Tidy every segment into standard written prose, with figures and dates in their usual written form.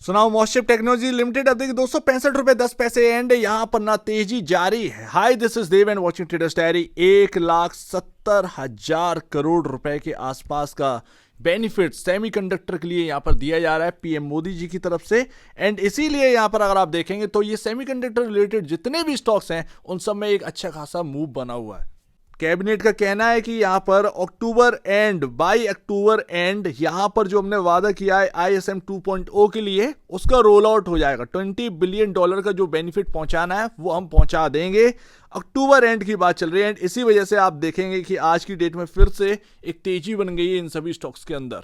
सुनाओ मॉस्शिप technology limited अब देखिए 265 रुपए 10 पैसे एंड यहाँ पर ना तेजी जारी है। Hi this is Dev and watching traders diary. 1,70,000 crore रुपए के आसपास का बेनिफिट सेमीकंडक्टर के लिए यहाँ पर दिया जा रहा है पीएम मोदी जी की तरफ से। एंड इसीलिए यहाँ पर अगर आप देखेंगे तो ये सेमीकंडक्टर रिलेटेड जितने भी स्टॉक्स हैं उन सब में एक अच्छा खासा मूव बना हुआ है। कैबिनेट का कहना है कि यहां पर October and by October and यहां पर जो हमने वादा किया है ISM 2.0 के लिए उसका रोल आउट हो जाएगा। $20 बिलियन का जो बेनिफिट पहुंचाना है वो हम पहुंचा देंगे। अक्टूबर एंड की बात चल रही है एंड इसी वजह से आप देखेंगे कि आज की डेट में फिर से एक तेजी बन गई है इन सभी स्टॉक्स के अंदर।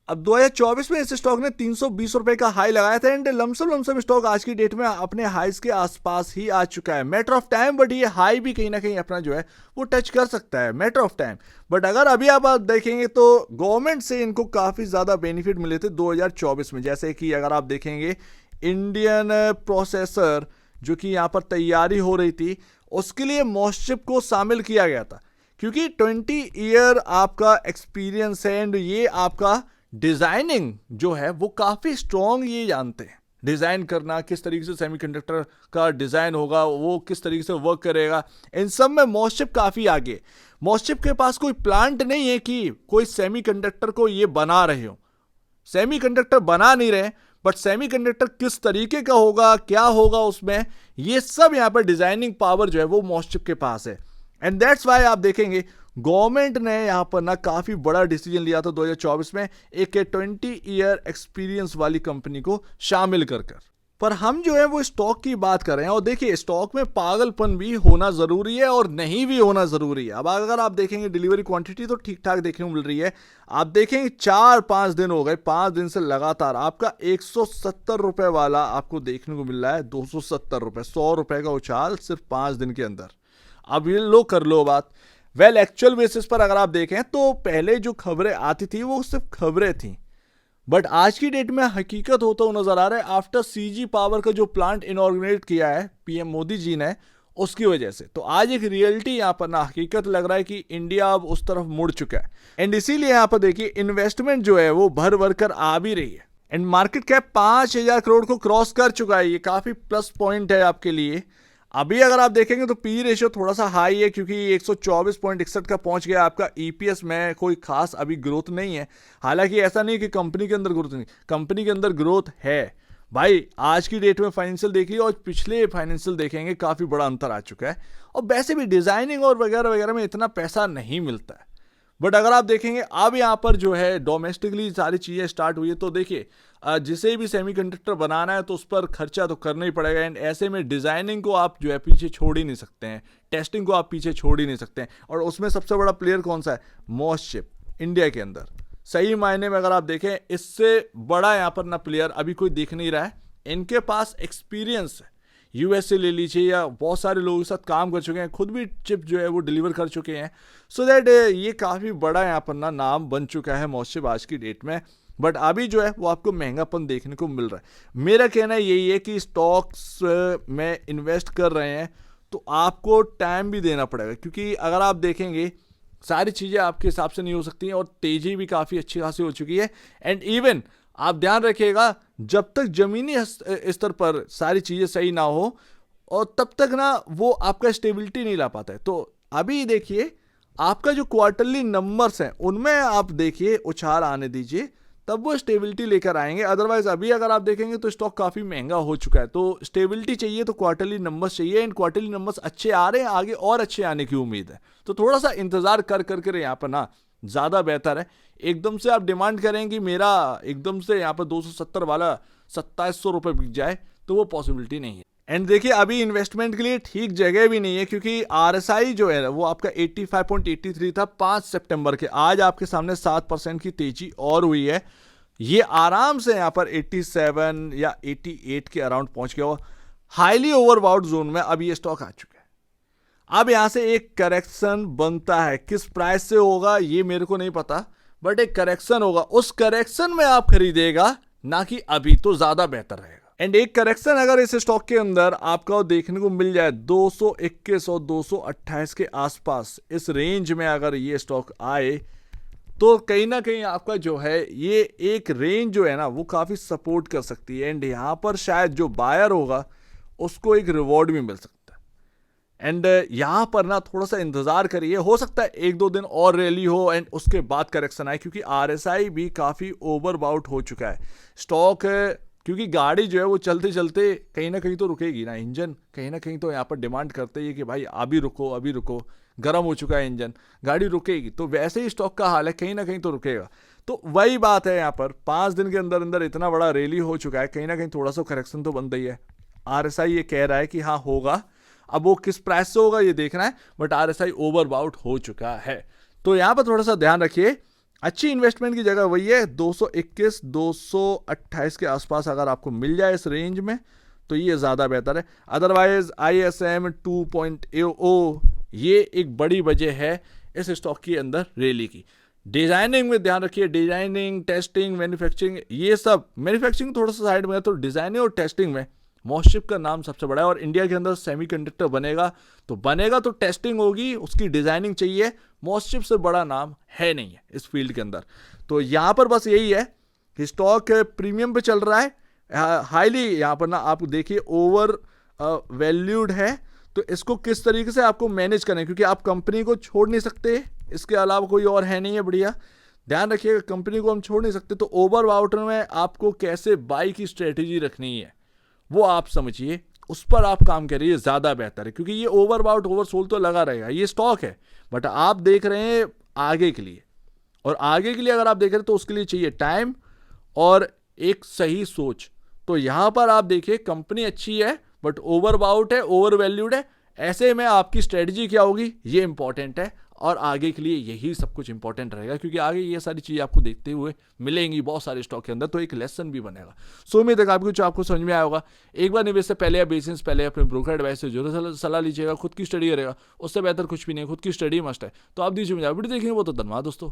अब 2024 में इस स्टॉक ने 320 रुपए का हाई लगाया था एंड लमसम स्टॉक आज की डेट में अपने हाईस के आसपास ही आ चुका है। मैटर ऑफ टाइम, बट ये हाई भी कहीं ना कहीं अपना जो है वो टच कर सकता है, मैटर ऑफ टाइम। बट अगर अभी आप देखेंगे तो गवर्नमेंट से इनको काफी ज्यादा बेनिफिट मिले थे 2024 में। जैसे कि अगर आप देखेंगे इंडियन प्रोसेसर जो कि यहाँ पर तैयारी हो रही थी उसके लिए मॉस्शिप को शामिल किया गया था क्योंकि 20 ईयर आपका एक्सपीरियंस है एंड ये आपका डिजाइनिंग जो है वो काफी स्ट्रॉन्ग ये जानते हैं। डिजाइन करना, किस तरीके से सेमीकंडक्टर का डिजाइन होगा, वो किस तरीके से वर्क करेगा, इन सब में मॉस्शिप काफी आगे। मॉस्शिप के पास कोई प्लांट नहीं है कि कोई सेमीकंडक्टर को ये बना रहे हो, सेमीकंडक्टर बना नहीं रहे, बट सेमीकंडक्टर किस तरीके का होगा, क्या होगा उसमें, ये सब यहां पर डिजाइनिंग पावर जो है वो मॉस्शिप के पास है। एंड दैट्स वाई आप देखेंगे गवर्नमेंट ने यहां पर ना काफी बड़ा डिसीजन लिया था 2024 में एक 20 ईयर एक्सपीरियंस वाली कंपनी को शामिल कर। पर हम जो है वो स्टॉक की बात कर रहे हैं और देखिए स्टॉक में पागलपन भी होना जरूरी है और नहीं भी होना जरूरी है। अब अगर आप देखेंगे डिलीवरी क्वांटिटी तो ठीक ठाक देखने को मिल रही है। आप देखेंगे 4-5 दिन हो गए, 5 दिन से लगातार आपका 170 रुपए वाला आपको देखने को मिल रहा है। 270 रुपए, 100 रुपए का उछाल सिर्फ 5 दिन के अंदर। अब ये लो कर लो बात। वेल एक्चुअल बेसिस पर अगर आप देखें तो पहले जो खबरें आती थी वो सिर्फ खबरें थी, बट आज की डेट में हकीकत होता हुआ नजर आ रहा है आफ्टर CG पावर का जो प्लांट इनॉर्गेनेट किया है पीएम मोदी जी ने, उसकी वजह से तो आज एक रियलिटी यहाँ पर ना हकीकत लग रहा है कि इंडिया अब उस तरफ मुड़ चुका है। एंड इसीलिए यहाँ पर देखिए इन्वेस्टमेंट जो है वो भर भर कर आ भी रही है एंड मार्केट कैप 5,000 करोड़ को क्रॉस कर चुका है। ये काफी प्लस पॉइंट है आपके लिए। अभी अगर आप देखेंगे तो पी रेशियो थोड़ा सा हाई है क्योंकि 124.61 का पहुंच गया। आपका EPS में कोई खास अभी ग्रोथ नहीं है। हालांकि ऐसा नहीं कि कंपनी के अंदर ग्रोथ नहीं, कंपनी के अंदर ग्रोथ है भाई। आज की डेट में फाइनेंशियल देखिए और पिछले फाइनेंशियल देखेंगे काफी बड़ा अंतर आ चुका है। और वैसे भी डिजाइनिंग और वगैरह वगैरह में इतना पैसा नहीं मिलता है। बट अगर आप देखेंगे अब यहाँ पर जो है डोमेस्टिकली सारी चीज़ें स्टार्ट हुई है तो देखिए जिसे भी सेमीकंडक्टर बनाना है तो उस पर खर्चा तो करना ही पड़ेगा। एंड ऐसे में डिज़ाइनिंग को आप जो है पीछे छोड़ ही नहीं सकते हैं, टेस्टिंग को आप पीछे छोड़ ही नहीं सकते हैं। और उसमें सबसे बड़ा प्लेयर कौन सा है? मॉस्शिप। इंडिया के अंदर सही मायने में अगर आप देखें इससे बड़ा यहाँ पर ना प्लेयर अभी कोई दिख नहीं रहा है। इनके पास एक्सपीरियंस है, USA ले लीजिए या बहुत सारे लोगों के साथ काम कर चुके हैं, खुद भी चिप जो है वो डिलीवर कर चुके हैं। सो दैट ये काफ़ी बड़ा यहाँ पर ना नाम बन चुका है मॉस्शिप आज की डेट में। बट अभी जो है वो आपको महंगापन देखने को मिल रहा है। मेरा कहना यही है कि स्टॉक्स में इन्वेस्ट कर रहे हैं तो आपको टाइम भी देना पड़ेगा क्योंकि अगर आप देखेंगे सारी चीज़ें आपके हिसाब से नहीं हो सकती हैं और तेज़ी भी काफ़ी अच्छी खासी हो चुकी है। एंड इवन आप ध्यान रखिएगा जब तक जमीनी स्तर पर सारी चीज़ें सही ना हो और तब तक ना वो आपका स्टेबिलिटी नहीं ला पाता है। तो अभी देखिए आपका जो क्वार्टरली नंबर्स हैं उनमें आप देखिए उछाल आने दीजिए, तब वो स्टेबिलिटी लेकर आएंगे। अदरवाइज अभी अगर आप देखेंगे तो स्टॉक काफ़ी महंगा हो चुका है। तो स्टेबिलिटी चाहिए तो क्वार्टरली नंबर्स चाहिए एंड क्वार्टरली नंबर्स अच्छे आ रहे हैं, आगे और अच्छे आने की उम्मीद है। तो थोड़ा सा इंतज़ार कर करके यहाँ पर ना ज़्यादा बेहतर है। एकदम से आप डिमांड करें कि मेरा एकदम से यहाँ पर 270 वाला 2700 रुपये बिक जाए तो वो पॉसिबिलिटी नहीं है। एंड देखिए अभी इन्वेस्टमेंट के लिए ठीक जगह भी नहीं है क्योंकि RSI जो है वो आपका 85.83 था 5 सितंबर के। आज आपके सामने 7% की तेजी और हुई है। ये आराम से यहाँ पर 87 या 88 के अराउंड पहुंच गया हो। हाईली ओवरबाउट जोन में अब ये स्टॉक आ चुका है। अब यहां से एक करेक्शन बनता है, किस प्राइस से होगा ये मेरे को नहीं पता, बट एक करेक्शन होगा। उस करेक्शन में आप खरीदेगा ना कि अभी, तो ज्यादा बेहतर रहेगा। एंड एक करेक्शन अगर इस स्टॉक के अंदर आपको देखने को मिल जाए 221 और 228 के आसपास, इस रेंज में अगर ये स्टॉक आए तो कहीं ना कहीं आपका जो है ये एक रेंज जो है ना वो काफ़ी सपोर्ट कर सकती है, एंड यहाँ पर शायद जो बायर होगा उसको एक रिवॉर्ड भी मिल सकता है। एंड यहाँ पर ना थोड़ा सा इंतजार करिए, हो सकता है 1-2 दिन और रैली हो एंड उसके बाद करेक्शन आए, क्योंकि आरएसआई भी काफ़ी ओवरबाउट हो चुका है स्टॉक, क्योंकि गाड़ी जो है वो चलते चलते कहीं ना कहीं तो रुकेगी ना, इंजन कहीं ना कहीं तो यहाँ पर डिमांड करते ही कि भाई अभी रुको अभी रुको, गर्म हो चुका है इंजन, गाड़ी रुकेगी। तो वैसे ही स्टॉक का हाल है, कहीं ना कहीं तो रुकेगा। तो वही बात है, यहाँ पर 5 दिन के अंदर अंदर इतना बड़ा रैली हो चुका है, कहीं ना कहीं थोड़ा सा करेक्शन तो बनता ही है। आरएसआई ये कह रहा है कि हाँ होगा, अब वो किस प्राइस से होगा ये देखना है, बट आरएसआई ओवरबाउट हो चुका है। तो यहाँ पर थोड़ा सा ध्यान रखिए, अच्छी इन्वेस्टमेंट की जगह वही है 221 228 के आसपास अगर आपको मिल जाए इस रेंज में तो ये ज़्यादा बेहतर है। अदरवाइज ISM 2.0 ये एक बड़ी वजह है इस स्टॉक के अंदर रैली की। डिजाइनिंग में ध्यान रखिए, डिजाइनिंग, टेस्टिंग, मैन्युफैक्चरिंग, ये सब, मैन्युफैक्चरिंग थोड़ा सा साइड में है, तो डिजाइनिंग और टेस्टिंग में मॉसशिप का नाम सबसे बड़ा है। और इंडिया के अंदर सेमीकंडक्टर बनेगा तो टेस्टिंग होगी, उसकी डिजाइनिंग चाहिए, मॉसशिप से बड़ा नाम है नहीं है इस फील्ड के अंदर। तो यहाँ पर बस यही है, स्टॉक प्रीमियम पे चल रहा है, हाईली यहाँ पर ना आप देखिए ओवर वैल्यूड है। तो इसको किस तरीके से आपको मैनेज करना है, क्योंकि आप कंपनी को छोड़ नहीं सकते, इसके अलावा कोई और है नहीं है बढ़िया, ध्यान रखिएगा, कंपनी को हम छोड़ नहीं सकते। तो ओवर वाउटर में आपको कैसे बाई की स्ट्रेटेजी रखनी है वो आप समझिए, उस पर आप काम करिए, ज़्यादा बेहतर है। क्योंकि ये ओवरबाउट ओवरसोल तो लगा रहेगा, ये स्टॉक है, बट आप देख रहे हैं आगे के लिए, और आगे के लिए अगर आप देख रहे हैं तो उसके लिए चाहिए टाइम और एक सही सोच। तो यहाँ पर आप देखिए कंपनी अच्छी है बट ओवरबाउट है, ओवर वैल्यूड है, ऐसे में आपकी स्ट्रेटजी क्या होगी ये इंपॉर्टेंट है, और आगे के लिए यही सब कुछ इंपॉर्टेंट रहेगा, क्योंकि आगे ये सारी चीज़ें आपको देखते हुए मिलेंगी बहुत सारे स्टॉक के अंदर, तो एक लेसन भी बनेगा। सो उम्मीद है काफ़ी कुछ आपको समझ में आया होगा। एक बार निवेश से पहले या बेसिस पहले अपने ब्रोकर एडवाइस से जरूर सलाह लीजिएगा, खुद की स्टडी करेगा, उससे बेहतर कुछ भी नहीं, खुद की स्टडी मस्ट है। तो आप दीजिए मुझे वीडियो देखेंगे वो तो धन्यवाद दोस्तों।